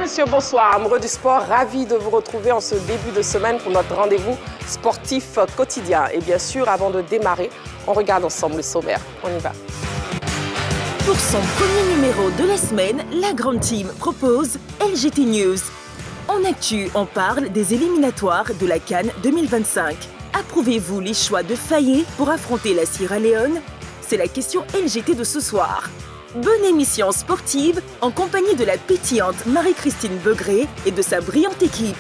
messieurs, bonsoir. Amoureux du sport, ravi de vous retrouver en ce début de semaine pour notre rendez-vous sportif quotidien. Et bien sûr, avant de démarrer, on regarde ensemble le sommaire. On y va. Pour son premier numéro de la semaine, la Grande Team propose LGT News. En actu, on parle des éliminatoires de la CAN 2025. Approuvez-vous les choix de Fayet pour affronter la Sierra Leone? C'est la question LGT de ce soir. Bonne émission sportive en compagnie de la pétillante Marie-Christine Begré et de sa brillante équipe.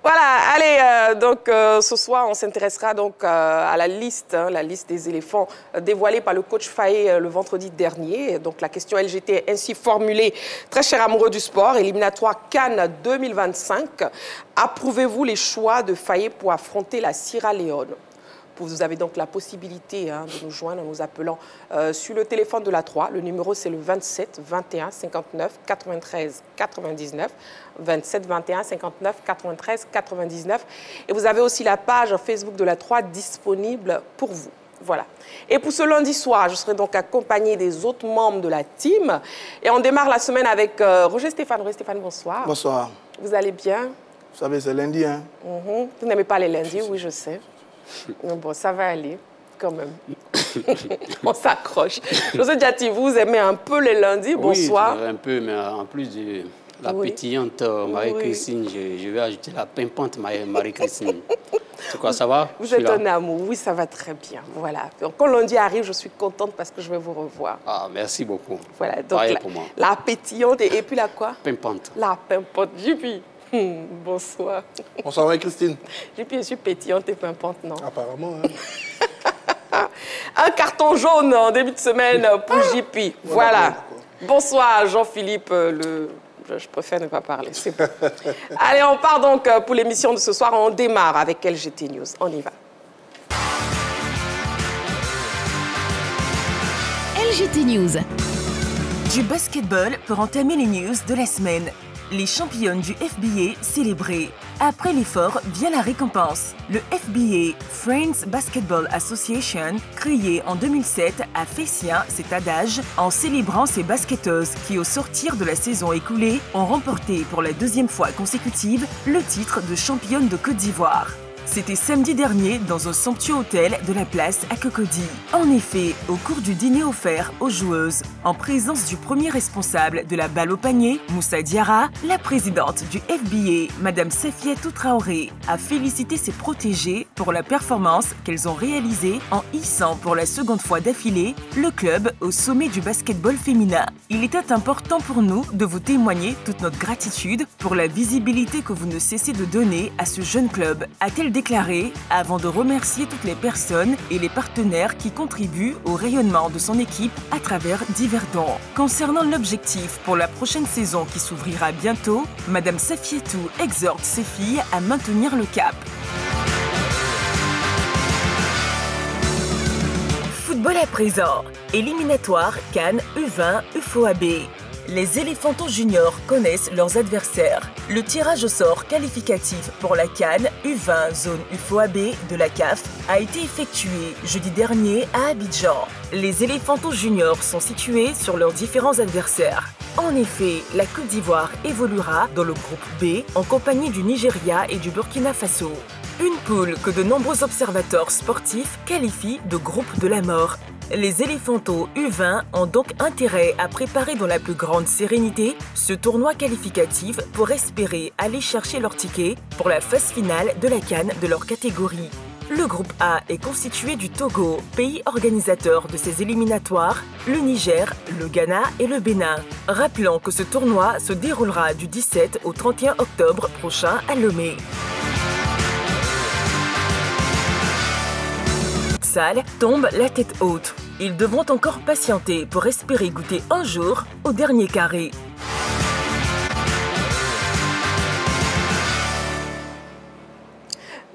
Voilà, allez, ce soir, on s'intéressera donc à la liste des éléphants dévoilée par le coach Fayet le vendredi dernier. Donc la question LGT est ainsi formulée. Très cher amoureux du sport, éliminatoire CAN 2025, approuvez-vous les choix de Fayet pour affronter la Sierra Leone? Vous avez donc la possibilité de nous joindre en nous appelant sur le téléphone de la 3. Le numéro, c'est le 27 21 59 93 99. 27 21 59 93 99. Et vous avez aussi la page Facebook de la 3 disponible pour vous. Voilà. Et pour ce lundi soir, je serai donc accompagné des autres membres de la team. Et on démarre la semaine avec Roger Stéphane. Roger Stéphane, bonsoir. Bonsoir. Vous allez bien? Vous savez, c'est lundi, hein? Vous n'aimez pas les lundis, oui, je sais. Bon, ça va aller, quand même. On s'accroche. José Diati, vous aimez un peu les lundis, bonsoir. Oui, un peu, mais en plus de la pétillante Marie-Christine, je vais ajouter la pimpante Marie-Christine. C'est quoi, ça va? Vous êtes un amour, oui, ça va très bien. Voilà. Donc, quand lundi arrive, je suis contente parce que je vais vous revoir. Ah, merci beaucoup. Voilà, donc pour moi. La pétillante et puis la quoi? Pimpante. La pimpante, Jupi. Bonsoir. Bonsoir, Marie-Christine. Jupi, je suis pétillante et pimpante, non? Apparemment, hein? Un carton jaune en début de semaine pour JP. Voilà. Bonsoir, Jean-Philippe. Je préfère ne pas parler. C'est bon. Allez, on part donc pour l'émission de ce soir. On démarre avec LGT News. On y va. LGT News. Du basketball pour entamer les news de la semaine. Les championnes du FBA célébrées. Après l'effort vient la récompense. Le FBA, Friends Basketball Association, créé en 2007, a fait sien cet adage en célébrant ces basketteuses qui, au sortir de la saison écoulée, ont remporté pour la deuxième fois consécutive le titre de championne de Côte d'Ivoire. C'était samedi dernier dans un somptueux hôtel de la place à Cocody. En effet, au cours du dîner offert aux joueuses, en présence du premier responsable de la balle au panier, Moussa Diarra, la présidente du FBA, Madame Safiatou Traoré, a félicité ses protégées pour la performance qu'elles ont réalisée en hissant pour la seconde fois d'affilée le club au sommet du basketball féminin. Il était important pour nous de vous témoigner toute notre gratitude pour la visibilité que vous ne cessez de donner à ce jeune club, a-t-elle déclaré avant de remercier toutes les personnes et les partenaires qui contribuent au rayonnement de son équipe à travers divers dons. Concernant l'objectif pour la prochaine saison qui s'ouvrira bientôt, Madame Safiatou exhorte ses filles à maintenir le cap. Football à présent. Éliminatoire CAN U20 UFOAB. Les éléphantaux juniors connaissent leurs adversaires. Le tirage au sort qualificatif pour la CAN U20 zone UFOAB de la CAF a été effectué jeudi dernier à Abidjan. Les éléphantaux juniors sont situés sur leurs différents adversaires. En effet, la Côte d'Ivoire évoluera dans le groupe B en compagnie du Nigeria et du Burkina Faso. Une poule que de nombreux observateurs sportifs qualifient de groupe de la mort. Les éléphantaux U20 ont donc intérêt à préparer dans la plus grande sérénité ce tournoi qualificatif pour espérer aller chercher leur ticket pour la phase finale de la CAN de leur catégorie. Le groupe A est constitué du Togo, pays organisateur de ces éliminatoires, le Niger, le Ghana et le Bénin. Rappelons que ce tournoi se déroulera du 17 au 31 octobre prochain à Lomé. Salle tombe la tête haute. Ils devront encore patienter pour espérer goûter un jour au dernier carré.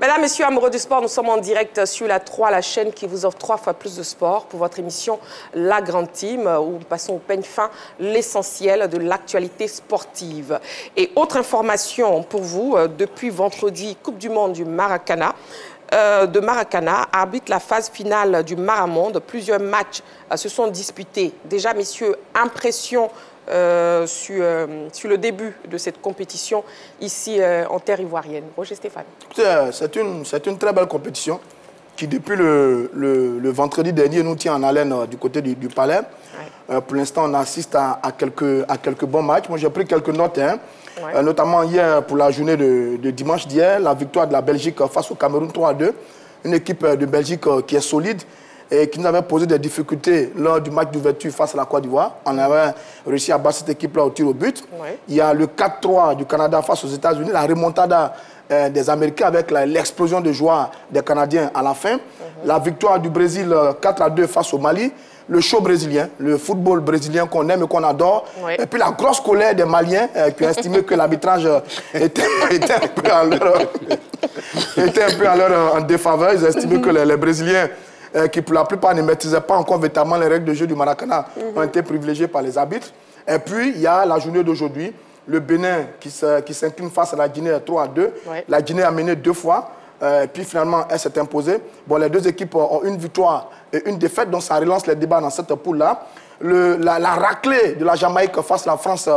Mesdames, Messieurs, amoureux du sport, nous sommes en direct sur la 3, la chaîne qui vous offre 3 fois plus de sport pour votre émission La Grande Team, où nous passons au peigne fin l'essentiel de l'actualité sportive. Et autre information pour vous, depuis vendredi, Coupe du Monde du Maracana. de Maracana arbitre la phase finale du Maramonde. Plusieurs matchs se sont disputés. Déjà, messieurs, impression sur le début de cette compétition ici en terre ivoirienne. Roger Stéphane. C'est une très belle compétition qui, depuis le vendredi dernier, nous tient en haleine du côté du Palais. Ouais. Pour l'instant, on assiste à quelques bons matchs. Moi, j'ai pris quelques notes, hein. Ouais. Notamment hier, pour la journée de dimanche d'hier, la victoire de la Belgique face au Cameroun 3-2. Une équipe de Belgique qui est solide et qui nous avait posé des difficultés lors du match d'ouverture face à la Côte d'Ivoire. On avait réussi à battre cette équipe-là au tir au but. Ouais. Il y a le 4-3 du Canada face aux États-Unis, la remontada des Américains avec l'explosion de joie des Canadiens à la fin. La victoire du Brésil 4-2 face au Mali. Le show brésilien, le football brésilien qu'on aime et qu'on adore. Oui. Et puis la grosse colère des Maliens qui ont estimé que l'arbitrage était un peu en défaveur. Ils ont estimé que les Brésiliens, qui pour la plupart ne maîtrisaient pas encore véritablement les règles de jeu du Maracana, ont été privilégiés par les arbitres. Et puis il y a la journée d'aujourd'hui, le Bénin qui s'incline face à la Guinée 3-2. Oui. La Guinée a mené 2 fois. Puis finalement, elle s'est imposée. Bon, les deux équipes ont une victoire et une défaite, donc ça relance les débats dans cette poule-là. La raclée de la Jamaïque face à la France,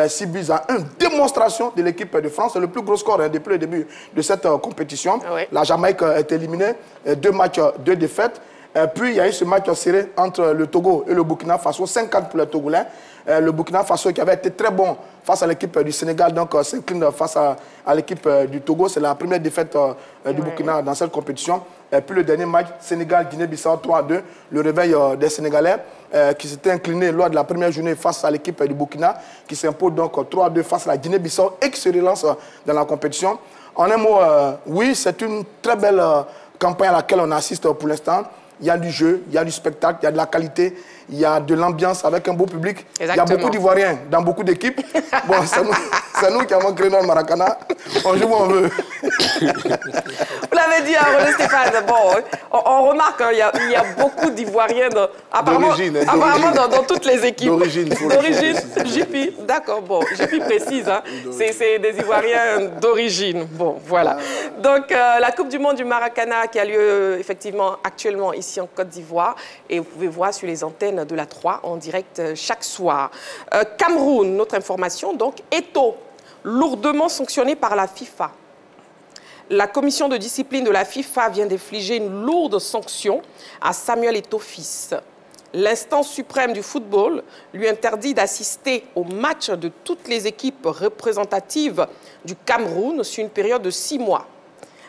6 buts à 1, démonstration de l'équipe de France. C'est le plus gros score depuis le début de cette compétition. Ah oui. La Jamaïque est éliminée, 2 matchs, 2 défaites. Puis il y a eu ce match serré entre le Togo et le Burkina Faso, 5-4 pour les Togolais. Le Burkina Faso qui avait été très bon face à l'équipe du Sénégal, donc s'incline face à l'équipe du Togo. C'est la première défaite du Burkina dans cette compétition. Et puis le dernier match, Sénégal-Guinée-Bissau 3-2, le réveil des Sénégalais qui s'étaient inclinés lors de la première journée face à l'équipe du Burkina, qui s'impose donc 3-2 face à la Guinée-Bissau et qui se relance dans la compétition. En un mot, oui, c'est une très belle campagne à laquelle on assiste pour l'instant. Il y a du jeu, il y a du spectacle, il y a de la qualité, il y a de l'ambiance avec un beau public. Exactement. Il y a beaucoup d'Ivoiriens dans beaucoup d'équipes. Bon, c'est nous qui avons créé notre Maracana. On joue où on veut. Vous l'avez dit, Roger Stéphane. Bon, on remarque qu'il y a beaucoup d'Ivoiriens apparemment dans toutes les équipes. D'origine. JP, d'accord. Bon, JP précise. Hein. C'est des Ivoiriens d'origine. Bon, voilà. Donc, la Coupe du Monde du Maracana qui a lieu effectivement actuellement ici en Côte d'Ivoire. Et vous pouvez voir sur les antennes de la 3 en direct chaque soir. Cameroun, notre information, donc, Eto'o, lourdement sanctionné par la FIFA. La commission de discipline de la FIFA vient d'infliger une lourde sanction à Samuel Eto'o fils. L'instance suprême du football lui interdit d'assister aux matchs de toutes les équipes représentatives du Cameroun sur une période de 6 mois.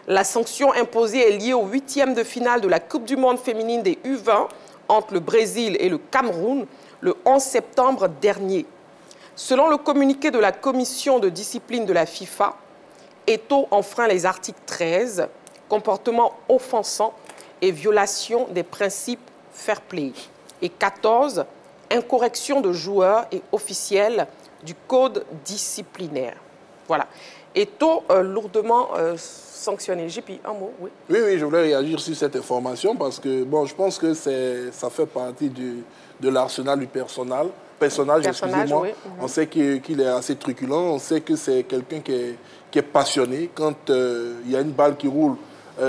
La sanction imposée est liée au 8e de finale de la Coupe du Monde féminine des U20 entre le Brésil et le Cameroun le 11 septembre dernier. Selon le communiqué de la commission de discipline de la FIFA, Eto'o enfreint les articles 13, comportement offensant et violation des principes fair play, et 14, incorrection de joueurs et officiels du code disciplinaire. Voilà. Eto'o lourdement sanctionné. JP, un mot, oui. Oui, je voulais réagir sur cette information parce que, bon, je pense que ça fait partie de l'arsenal du personnage, excusez-moi. Oui. On sait qu'il est assez truculent, on sait que c'est quelqu'un qui est passionné. Quand il y a une balle qui roule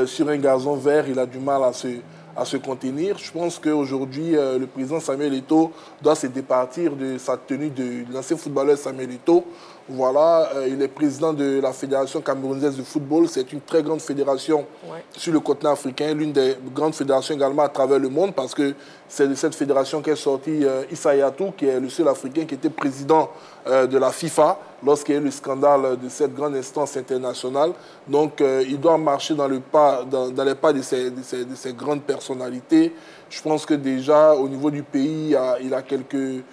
sur un gazon vert, il a du mal à se contenir. Je pense qu'aujourd'hui, le président Samuel Eto'o doit se départir de sa tenue de l'ancien footballeur Samuel Eto'o. Voilà, il est président de la Fédération camerounaise de football. C'est une très grande fédération sur le continent africain, l'une des grandes fédérations également à travers le monde, parce que c'est de cette fédération qu'est sorti Issa Hayatou, qui est le seul Africain qui était président de la FIFA lorsqu'il y a eu le scandale de cette grande instance internationale. Donc, il doit marcher dans les pas de ces grandes personnalités. Je pense que déjà, au niveau du pays, il a quelques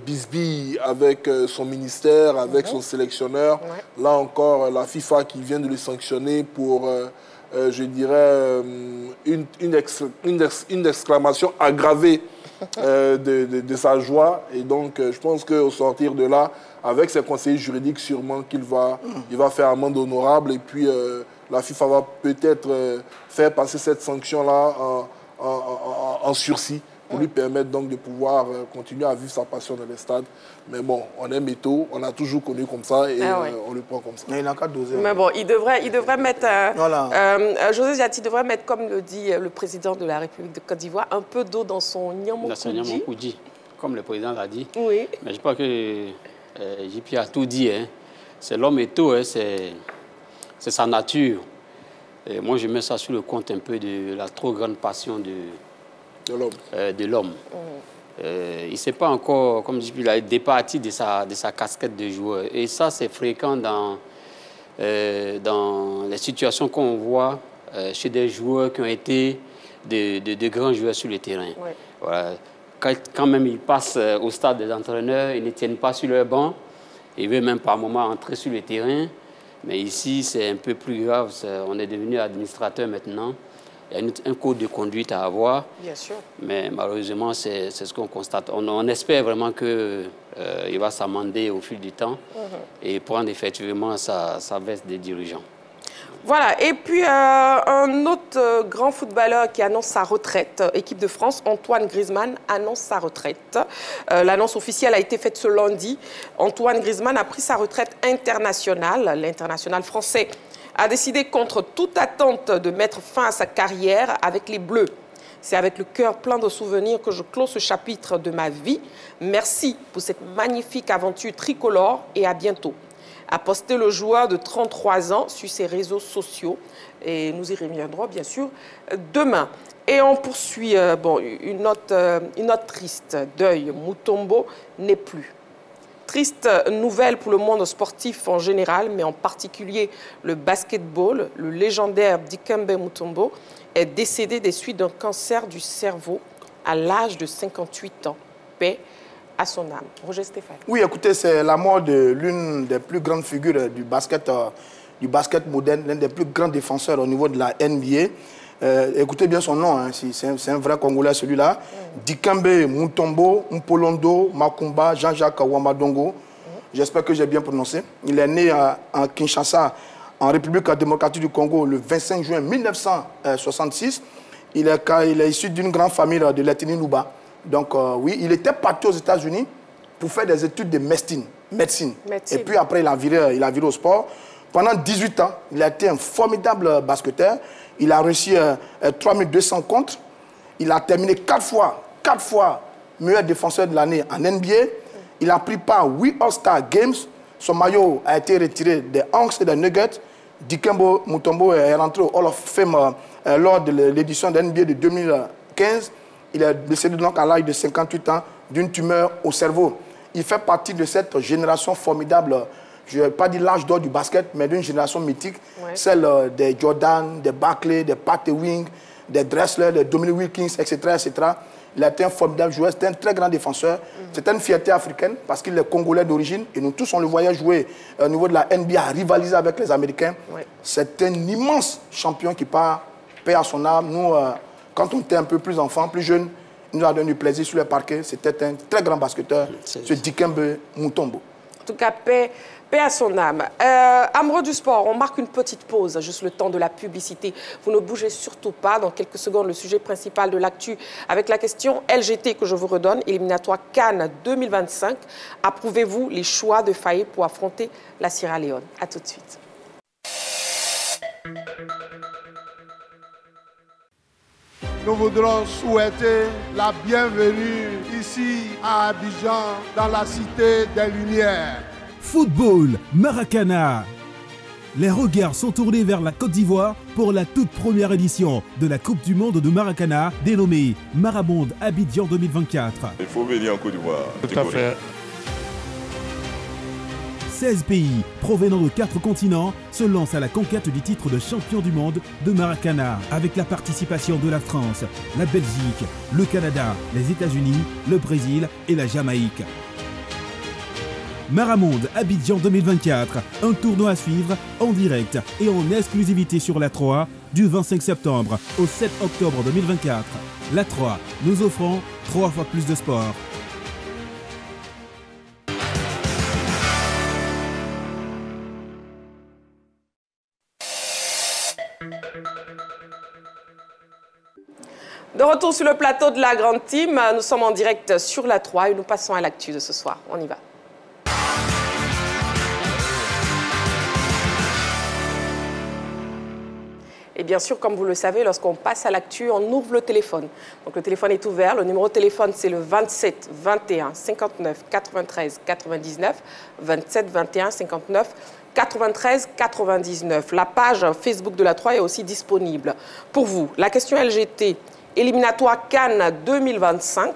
bisbilles avec son ministère, avec son sélectionneur. Là encore, la FIFA qui vient de le sanctionner pour, je dirais, une exclamation aggravée de sa joie. Et donc, je pense qu'au sortir de là, avec ses conseillers juridiques, sûrement qu'il va faire amende honorable. Et puis, la FIFA va peut-être faire passer cette sanction-là en sursis pour lui permettre donc de pouvoir continuer à vivre sa passion dans les stades. Mais bon, on aime Eto'o, on a toujours connu comme ça et on le prend comme ça. Mais il n'a qu'à doser. Mais bon, il devrait mettre, José Diati devrait mettre, comme le dit le président de la République de Côte d'Ivoire, un peu d'eau dans son Nyamokoudji. Comme le président l'a dit. Oui. Mais je crois que JP a tout dit. Hein. C'est l'homme Eto'o, hein, c'est sa nature. Et moi, je mets ça sur le compte un peu de la trop grande passion de l'homme. Il ne s'est pas encore, comme je dis, il a départi de sa casquette de joueur. Et ça, c'est fréquent dans les situations qu'on voit chez des joueurs qui ont été de grands joueurs sur le terrain. Oui. Voilà. Quand même ils passent au stade des entraîneurs, ils ne tiennent pas sur leur banc. Ils veulent même par moments entrer sur le terrain. Mais ici, c'est un peu plus grave. On est devenu administrateur maintenant. Il y a un code de conduite à avoir. Bien sûr. Mais malheureusement, c'est ce qu'on constate. On espère vraiment qu'il va s'amender au fil du temps et prendre effectivement sa veste des dirigeants. Voilà, et puis un autre grand footballeur qui annonce sa retraite, équipe de France, Antoine Griezmann annonce sa retraite. L'annonce officielle a été faite ce lundi. Antoine Griezmann a pris sa retraite internationale. L'international français a décidé contre toute attente de mettre fin à sa carrière avec les Bleus. C'est avec le cœur plein de souvenirs que je clôt ce chapitre de ma vie. Merci pour cette magnifique aventure tricolore et à bientôt. A posté le joueur de 33 ans sur ses réseaux sociaux. Et nous y reviendrons, bien sûr, demain. Et on poursuit une note triste. Deuil, Mutombo n'est plus. Triste nouvelle pour le monde sportif en général, mais en particulier le basketball. Le légendaire Dikembe Mutombo est décédé des suites d'un cancer du cerveau à l'âge de 58 ans. Paix à son âme. Roger Stéphane. Oui, écoutez, c'est la mort de l'une des plus grandes figures du basket moderne, l'un des plus grands défenseurs au niveau de la NBA. Écoutez bien son nom, hein, c'est un vrai Congolais celui-là. Dikembe Mutombo Mpolondo Makumba Jean-Jacques Wamadongo. J'espère que j'ai bien prononcé. Il est né à Kinshasa, en République démocratique du Congo, le 25 juin 1966. Il est issu d'une grande famille de l'ethnie Luba. Donc, oui, il était parti aux États-Unis pour faire des études de médecine. Et puis après, il a viré au sport. Pendant 18 ans, il a été un formidable basketteur. Il a réussi 3200 contre. Il a terminé 4 fois meilleur défenseur de l'année en NBA. Il a pris part à 8 All-Star Games. Son maillot a été retiré des Hawks et des Nuggets. Dikembe Mutombo est rentré au Hall of Fame lors de l'édition de NBA de 2015. Il est décédé donc à l'âge de 58 ans d'une tumeur au cerveau. Il fait partie de cette génération formidable, je ne vais pas dire l'âge d'or du basket, mais d'une génération mythique, celle des Jordan, des Barkley, des Pat Ewing, des Drexler, des Dominique Wilkins, etc., etc. Il a été un formidable joueur, c'était un très grand défenseur. C'était une fierté africaine parce qu'il est congolais d'origine et nous tous on le voyait jouer au niveau de la NBA, rivaliser avec les Américains. C'est un immense champion qui part, paix à son âme. Nous, quand on était un peu plus enfant, plus jeune, il nous a donné du plaisir sur le parquet. C'était un très grand basketteur, ce Dikembe Mutombo. En tout cas, paix à son âme. Amoureux du sport, on marque une petite pause, juste le temps de la publicité. Vous ne bougez surtout pas. Dans quelques secondes, le sujet principal de l'actu avec la question LGT que je vous redonne, éliminatoire CAN 2025. Approuvez-vous les choix de Faye pour affronter la Sierra Leone? A tout de suite. Nous voudrons souhaiter la bienvenue ici à Abidjan, dans la Cité des Lumières. Football, Maracana. Les regards sont tournés vers la Côte d'Ivoire pour la toute première édition de la Coupe du Monde de Maracana, dénommée Maramonde Abidjan 2024. Il faut venir en Côte d'Ivoire. Tout à fait. 16 pays provenant de 4 continents se lancent à la conquête du titre de champion du monde de Maracana avec la participation de la France, la Belgique, le Canada, les États-Unis, le Brésil et la Jamaïque. Maramonde Abidjan 2024, un tournoi à suivre en direct et en exclusivité sur la 3 du 25 septembre au 7 octobre 2024. La 3, nous offrons 3 fois plus de sport. De retour sur le plateau de la Grande Team, nous sommes en direct sur la 3 et nous passons à l'actu de ce soir. On y va. Et bien sûr, comme vous le savez, lorsqu'on passe à l'actu, on ouvre le téléphone. Donc le téléphone est ouvert. Le numéro de téléphone, c'est le 27 21 59 93 99. 27 21 59 93 99. La page Facebook de la 3 est aussi disponible. Pour vous, la question LGT, éliminatoire CAN 2025.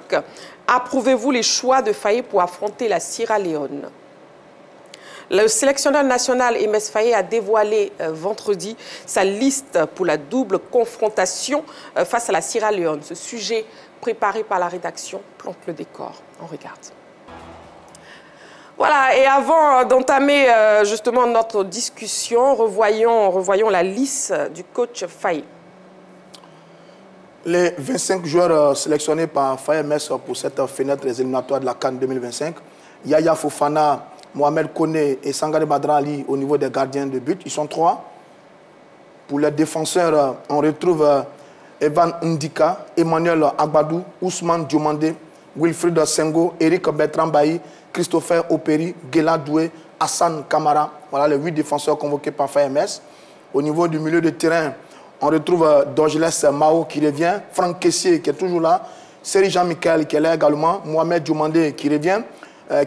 Approuvez-vous les choix de Faye pour affronter la Sierra Leone? Le sélectionneur national Emes Faye a dévoilé vendredi sa liste pour la double confrontation face à la Sierra Leone. Ce sujet préparé par la rédaction plante le décor. On regarde. Voilà, et avant d'entamer justement notre discussion, revoyons la liste du coach Faye. Les 25 joueurs sélectionnés par Faye Emes pour cette fenêtre éliminatoire de la CAN 2025, Yaya Fofana, Mohamed Kone et Sangare Badrali au niveau des gardiens de but, ils sont 3. Pour les défenseurs, on retrouve Evan Ndika, Emmanuel Agbadou, Ousmane Diomandé, Wilfried Sengo, Eric Bertrand Bailly, Christopher Operi, Gela Doué, Hassan Kamara. Voilà les 8 défenseurs convoqués par Faye Emes. Au niveau du milieu de terrain, on retrouve Dorgeles Mao qui revient, Franck Kessier qui est toujours là, Seri Jean-Michel qui est là également, Mohamed Diomandé qui revient,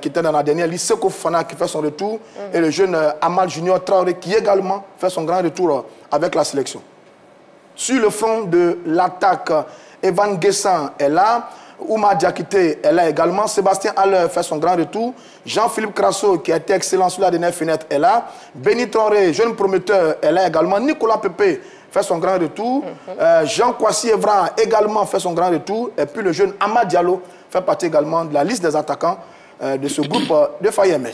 qui était dans la dernière liste, Seko Fofana qui fait son retour, et le jeune Amal Junior Traoré qui également fait son grand retour avec la sélection. Sur le front de l'attaque, Evan Guessan est là, Ouma Diakité est là également, Sébastien Haller fait son grand retour, Jean-Philippe Crasso qui a été excellent sur la dernière fenêtre est là, Benny Traoré, jeune prometteur, est là également, Nicolas Pepe fait son grand retour, Jean Kwasi Evra également fait son grand retour, et puis le jeune Amad Diallo fait partie également de la liste des attaquants de ce groupe de Faye Emes.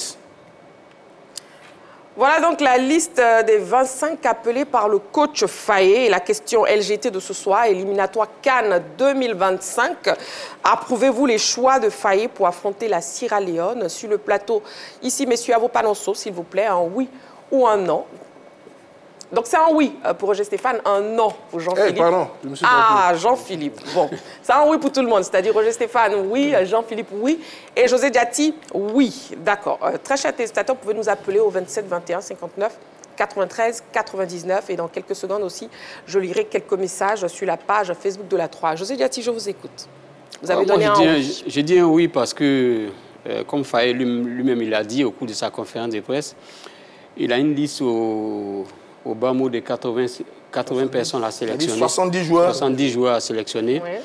Voilà donc la liste des 25 appelés par le coach Faye. La question LGT de ce soir, éliminatoire CAN 2025. Approuvez-vous les choix de Faye pour affronter la Sierra Leone? Sur le plateau, ici, messieurs, à vos panonceaux, s'il vous plaît, un oui ou un non. Donc c'est un oui pour Roger Stéphane, un non pour Jean-Philippe. Pardon, je me suis trompé. Jean-Philippe. Bon, c'est un oui pour tout le monde, c'est-à-dire Roger Stéphane, oui, Jean-Philippe, oui, et José Diati, oui. D'accord. Très chers téléspectateurs, vous pouvez nous appeler au 27 21 59 93 99 et dans quelques secondes aussi, je lirai quelques messages sur la page Facebook de la 3. José Diati, je vous écoute. Vous avez donné un oui. J'ai dit un oui parce que, comme Faye lui-même il a dit au cours de sa conférence de presse, il a une liste au bas mot de 80 personnes à sélectionner. 70 joueurs. 70 joueurs à sélectionner. Oui.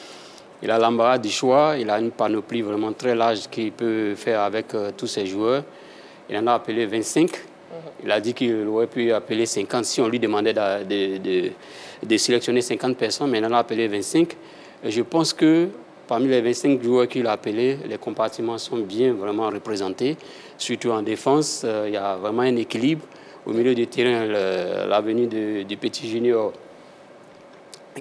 Il a l'embarras du choix. Il a une panoplie vraiment très large qu'il peut faire avec tous ces joueurs. Il en a appelé 25. Il a dit qu'il aurait pu appeler 50 si on lui demandait de sélectionner 50 personnes, mais il en a appelé 25. Et je pense que parmi les 25 joueurs qu'il a appelés, les compartiments sont bien vraiment représentés. Surtout en défense, il y a vraiment un équilibre. Au milieu du terrain, l'avenue du petit junior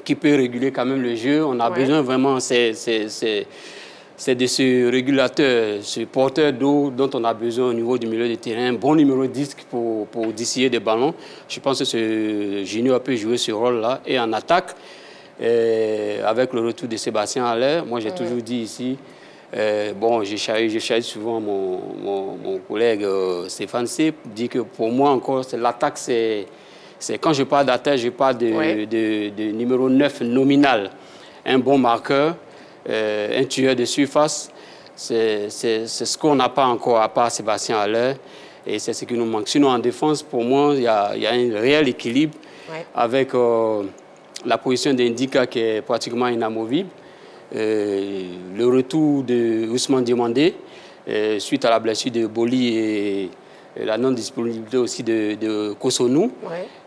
qui peut réguler quand même le jeu. On a besoin vraiment, c'est de ce régulateur, ce porteur d'eau dont on a besoin au niveau du milieu du terrain. Un bon numéro 10 pour distiller des ballons. Je pense que ce junior peut jouer ce rôle-là. Et en attaque, avec le retour de Sébastien Haller, moi j'ai toujours dit ici, bon, je charrie souvent mon collègue Stéphane C. dit que pour moi encore, l'attaque, c'est quand je parle d'attaque, je parle de numéro 9 nominal. Un bon marqueur, un tueur de surface, c'est ce qu'on n'a pas encore à part Sébastien Haller et c'est ce qui nous manque. Sinon, en défense, pour moi, il y a un réel équilibre avec la position d'Indika qui est pratiquement inamovible. Le retour de Ousmane Diomandé suite à la blessure de Boli et la non-disponibilité aussi de Kosonou.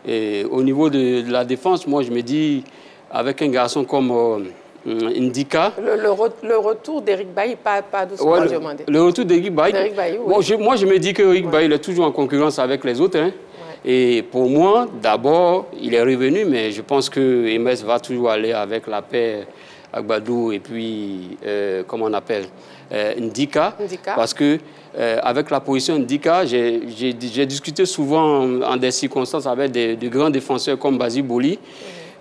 Et au niveau de la défense, moi je me dis, avec un garçon comme Indika... Le retour d'Eric Bailly, pas d'Ousmane Diomandé. Le retour d'Eric Bailly, moi je me dis qu'Eric Bailly est toujours en concurrence avec les autres. Hein. Et pour moi, d'abord, il est revenu, mais je pense que Emes va toujours aller avec la paire Agbadou et puis, comment on appelle, Ndika. Parce que avec la position Ndika, j'ai discuté souvent en des circonstances avec de grands défenseurs comme Basile Boli.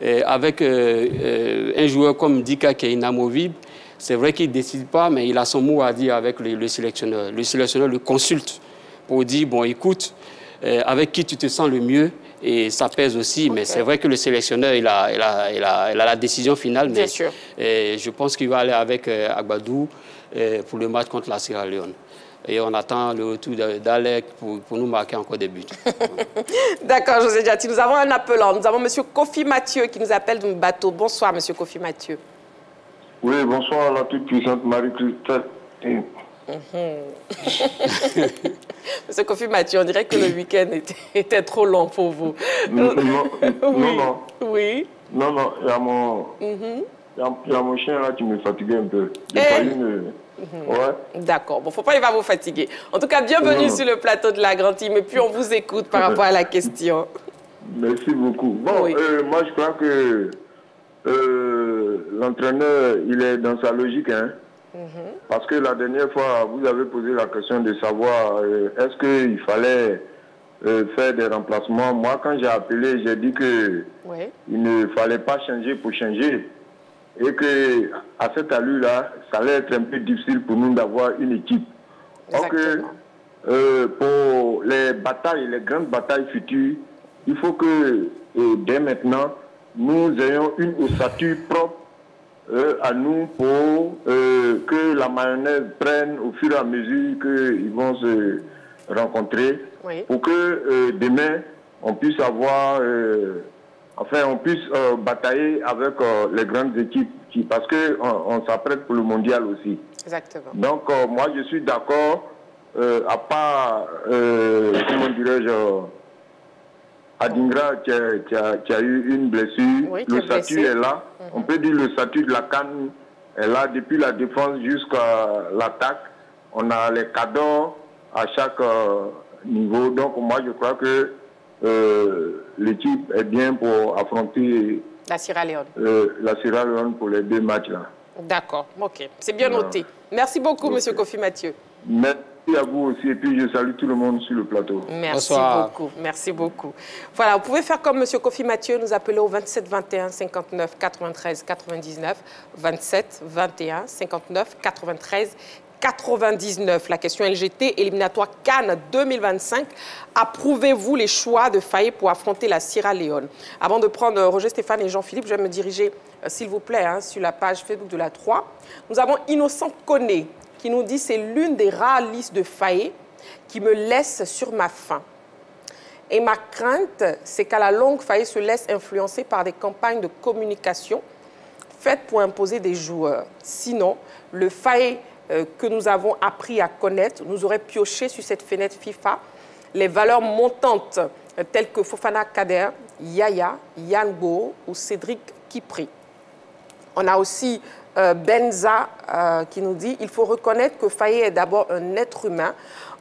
avec un joueur comme Dika qui est inamovible, c'est vrai qu'il ne décide pas, mais il a son mot à dire avec le sélectionneur. Le sélectionneur le consulte pour dire, bon, écoute, avec qui tu te sens le mieux, et ça pèse aussi, mais c'est vrai que le sélectionneur, il a la décision finale. Bien sûr. Je pense qu'il va aller avec Agbadou pour le match contre la Sierra Leone. Et on attend le retour d'Alec pour nous marquer encore des buts. D'accord, José Diati. Nous avons un appelant. Nous avons M. Kofi Mathieu qui nous appelle de Bateau. Bonsoir, M. Kofi Mathieu. Oui, bonsoir à la toute-puissante Marie-Christelle. Monsieur Kofi Mathieu, on dirait que le week-end était trop long pour vous. Non. Oui. Non, il y a mon chien là qui me fatiguait un peu. Ouais. D'accord. Bon, faut pas, il va vous fatiguer. En tout cas, bienvenue sur le plateau de la Grande Team. Et puis, on vous écoute par rapport à la question. Merci beaucoup. Bon, oui. Moi, je crois que l'entraîneur, il est dans sa logique, hein. Parce que la dernière fois, vous avez posé la question de savoir est-ce qu'il fallait faire des remplacements. Moi, quand j'ai appelé, j'ai dit que il ne fallait pas changer pour changer. Et que à cette allure-là, ça allait être un peu difficile pour nous d'avoir une équipe. Donc, pour les batailles, les grandes batailles futures, il faut que dès maintenant, nous ayons une ossature propre à nous pour que la mayonnaise prenne au fur et à mesure qu'ils vont se rencontrer, pour que demain, on puisse avoir, on puisse batailler avec les grandes équipes, parce qu'on s'apprête pour le mondial aussi. Exactement. Donc, moi, je suis d'accord, à part, comment dirais-je, Adingra qui a eu une blessure, le statut est là. On peut dire le statut de la CAN est là depuis la défense jusqu'à l'attaque. On a les cadors à chaque niveau. Donc moi je crois que l'équipe est bien pour affronter la Sierra Leone. La Sierra Leone pour les 2 matchs là. D'accord, ok. C'est bien noté. Merci beaucoup, Monsieur Kofi Mathieu. Merci à vous aussi, et puis je salue tout le monde sur le plateau. Merci beaucoup, merci beaucoup. Voilà, vous pouvez faire comme M. Kofi Mathieu, nous appeler au 27 21 59 93 99, 27 21 59 93 99. La question LGT, éliminatoire CAN 2025. Approuvez-vous les choix de Faye pour affronter la Sierra Leone? Avant de prendre Roger Stéphane et Jean-Philippe, je vais me diriger, s'il vous plaît, sur la page Facebook de la 3. Nous avons Innocent Koné qui nous dit « C'est l'une des rares listes de Faye qui me laisse sur ma faim. Et ma crainte, c'est qu'à la longue, Faye se laisse influencer par des campagnes de communication faites pour imposer des joueurs. Sinon, le Faye que nous avons appris à connaître nous aurait pioché sur cette fenêtre FIFA les valeurs montantes telles que Fofana Kader, Yaya, Yango ou Cédric Kipri. » On a aussi Benza qui nous dit « Il faut reconnaître que Faye est d'abord un être humain.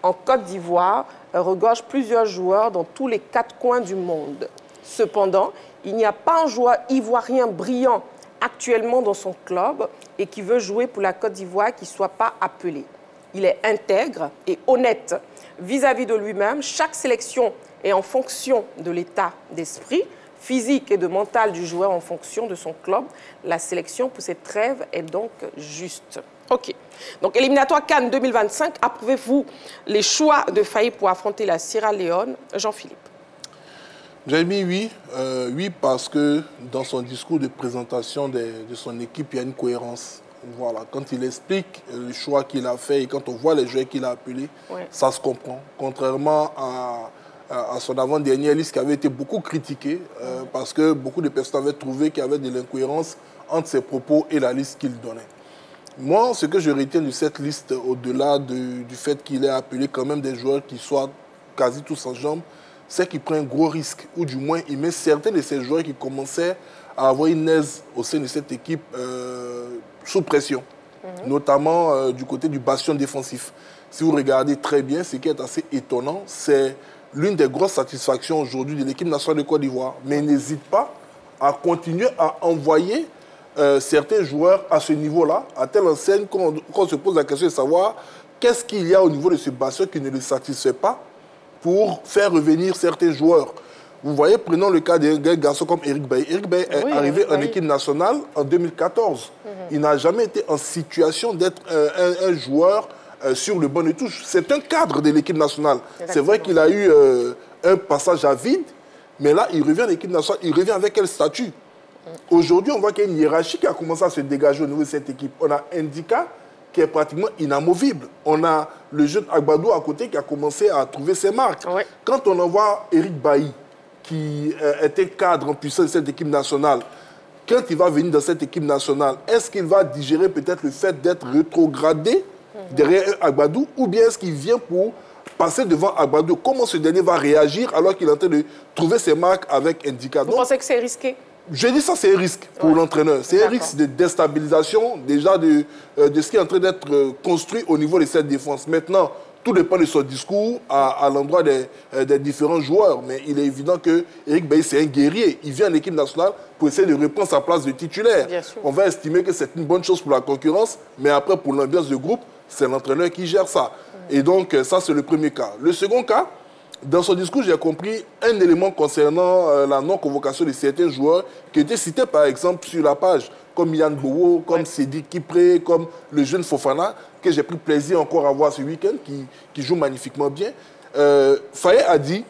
En Côte d'Ivoire, regorge plusieurs joueurs dans tous les 4 coins du monde. Cependant, il n'y a pas un joueur ivoirien brillant actuellement dans son club et qui veut jouer pour la Côte d'Ivoire qui ne soit pas appelé. Il est intègre et honnête vis-à-vis de lui-même. Chaque sélection est en fonction de l'état d'esprit physique et de mental du joueur en fonction de son club. La sélection pour cette trêve est donc juste. » OK. Donc, éliminatoire CAN 2025, approuvez-vous les choix de Faye pour affronter la Sierra Leone? Jean-Philippe. J'ai mis oui. Oui, parce que dans son discours de présentation de son équipe, il y a une cohérence. Voilà. Quand il explique le choix qu'il a fait et quand on voit les joueurs qu'il a appelés, ça se comprend. Contrairement à son avant-dernière liste qui avait été beaucoup critiquée parce que beaucoup de personnes avaient trouvé qu'il y avait de l'incohérence entre ses propos et la liste qu'il donnait. Moi, ce que je retiens de cette liste, au-delà du fait qu'il ait appelé quand même des joueurs qui soient quasi tous en jambes, c'est qu'il prend un gros risque, ou du moins il met certains de ces joueurs qui commençaient à avoir une aise au sein de cette équipe sous pression, notamment du côté du bastion défensif. Si vous regardez très bien, ce qui est assez étonnant, c'est l'une des grosses satisfactions aujourd'hui de l'équipe nationale de Côte d'Ivoire. Mais il n'hésite pas à continuer à envoyer certains joueurs à ce niveau-là, à telle enseigne qu'on se pose la question de savoir qu'est-ce qu'il y a au niveau de ce bastion qui ne le satisfait pas pour faire revenir certains joueurs. Vous voyez, prenons le cas d'un garçon comme Eric Bailly. Eric Bailly est arrivé en équipe nationale en 2014. Il n'a jamais été en situation d'être un joueur sur le banc de touche. C'est un cadre de l'équipe nationale. C'est vrai qu'il a eu un passage à vide, mais là, il revient en équipe nationale. Il revient avec quel statut? Aujourd'hui, on voit qu'il y a une hiérarchie qui a commencé à se dégager au niveau de cette équipe. On a Ndika qui est pratiquement inamovible. On a le jeune Agbadou à côté qui a commencé à trouver ses marques. Quand on envoie Eric Bailly, qui était cadre en puissance de cette équipe nationale, quand il va venir dans cette équipe nationale, est-ce qu'il va digérer peut-être le fait d'être rétrogradé derrière Agbadou, ou bien est-ce qu'il vient pour passer devant Agbadou? Comment ce dernier va réagir alors qu'il est en train de trouver ses marques avec Ndika? Vous pensez que c'est risqué? Je dis ça, c'est un risque pour l'entraîneur. C'est un risque de déstabilisation déjà de ce qui est en train d'être construit au niveau de cette défense. Maintenant, tout dépend de son discours à l'endroit des différents joueurs. Mais il est évident que Eric Bailly, c'est un guerrier. Il vient en équipe nationale pour essayer de reprendre sa place de titulaire. On va estimer que c'est une bonne chose pour la concurrence, mais après, pour l'ambiance de groupe, c'est l'entraîneur qui gère ça. Et donc, ça, c'est le premier cas. Le second cas, dans son discours, j'ai compris un élément concernant la non-convocation de certains joueurs qui étaient cités, par exemple, sur la page, comme Yann Bowo, comme Sidi Kipré, comme le jeune Fofana, que j'ai pris plaisir encore à voir ce week-end, qui joue magnifiquement bien. Faye a dit,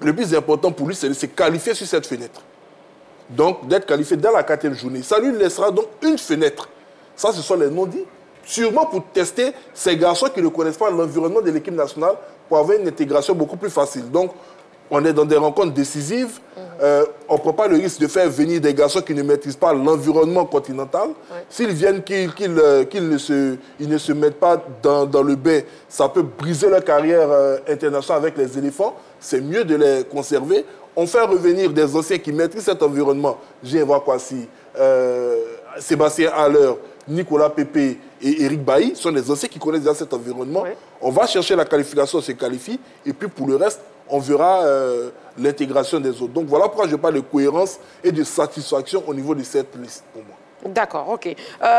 le plus important pour lui, c'est de se qualifier sur cette fenêtre. Donc, d'être qualifié dans la 4e journée. Ça lui laissera donc une fenêtre. Ça, ce sont les non-dits. Sûrement pour tester ces garçons qui ne connaissent pas l'environnement de l'équipe nationale pour avoir une intégration beaucoup plus facile. Donc, on est dans des rencontres décisives. On ne prend pas le risque de faire venir des garçons qui ne maîtrisent pas l'environnement continental. S'ils viennent, qu'ils ne se mettent pas dans le bain, ça peut briser leur carrière internationale avec les éléphants. C'est mieux de les conserver. On fait revenir des anciens qui maîtrisent cet environnement. Jean-Yves Kwasi, Sébastien Haller, Nicolas Pépé et Eric Bailly sont des anciens qui connaissent déjà cet environnement. On va chercher la qualification, on se qualifie. Et puis pour le reste, on verra l'intégration des autres. Donc voilà pourquoi je parle de cohérence et de satisfaction au niveau de cette liste pour moi. D'accord, ok.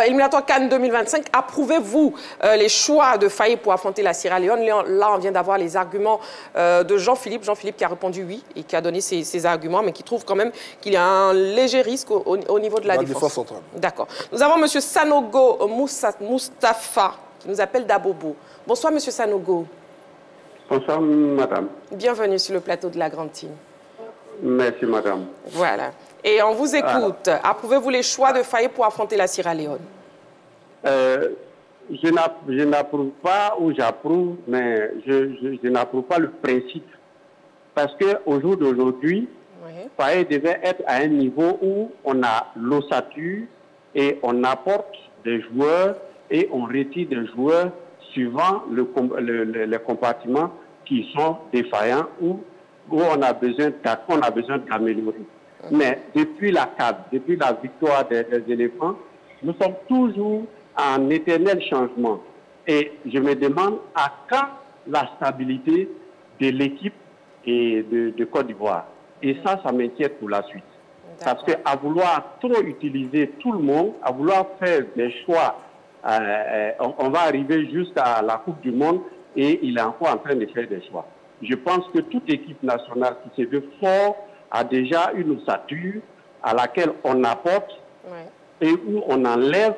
Éliminatoire CAN 2025, approuvez-vous les choix de Faye pour affronter la Sierra Leone? Là, on vient d'avoir les arguments de Jean-Philippe. Jean-Philippe qui a répondu oui et qui a donné ses arguments, mais qui trouve quand même qu'il y a un léger risque au niveau de la défense centrale. D'accord. Nous avons M. Sanogo Mustafa qui nous appelle d'Abobo. Bonsoir, M. Sanogo. Bonsoir, madame. Bienvenue sur le plateau de la Grande Team. Merci, madame. Voilà. Et on vous écoute. Approuvez-vous les choix de Faye pour affronter la Sierra Leone? Je n'approuve pas ou j'approuve, mais je n'approuve pas le principe. Parce qu'au jour d'aujourd'hui, Faye devait être à un niveau où on a l'ossature et on apporte des joueurs et on retire des joueurs suivant les compartiments qui sont défaillants ou où on a besoin d'améliorer. Mais depuis la CAD, depuis la victoire des éléphants, nous sommes toujours en éternel changement. Et je me demande à quand la stabilité de l'équipe et de Côte d'Ivoire. Et ça m'inquiète pour la suite. Parce qu'à vouloir trop utiliser tout le monde, à vouloir faire des choix, on va arriver jusqu'à la Coupe du Monde et il est encore en train de faire des choix. Je pense que toute équipe nationale qui se veut forte a déjà une ossature à laquelle on apporte et où on enlève